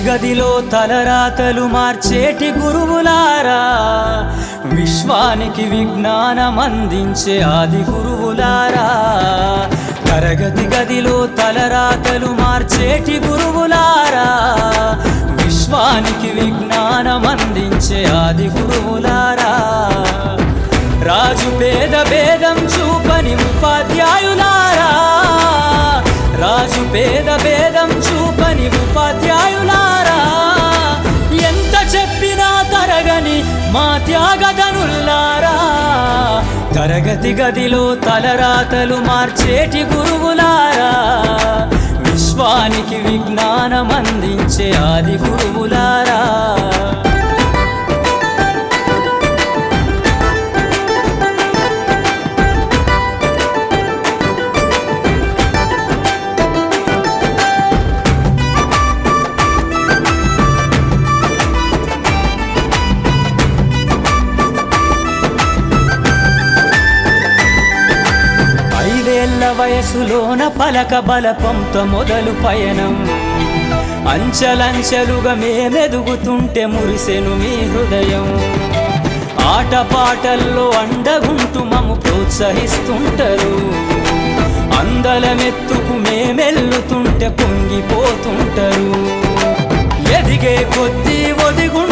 గదిలో తలరాతలు మార్చేటి గురువులారా, విశ్వానికి విజ్ఞానం అందించే ఆది గురువులారా. తరగతి గదిలో తలరాతలు మార్చేటి గురువులారా, విశ్వానికి విజ్ఞానం అందించే ఆది గురువులారా. రాజు పేద భేదం చూపని ఉపాధ్యాయులారా, రాజు పేద భేదం చూపని ఉపాధ్యాయులారా. ఎంత చెప్పినా తరగని మా త్యాగధనుల్లారా, తరగతి గదిలో తలరాతలు మార్చేటి గురువులారా, విశ్వానికి విజ్ఞానం అందించే ఆది గురువులారా. వయసులోన పలక బలపంతో మొదలు పయనం, అంచెలంచెలుగా మేమెదుగుతుంటే మురిసెను మీ హృదయం. ఆటపాటల్లో అండగుంటూ మమ్ము ప్రోత్సహిస్తుంటారు, అందలమెత్తుకు మేమెల్లుతుంటే పొంగిపోతుంటారు. ఎదిగే కొద్దీ ఒదిగు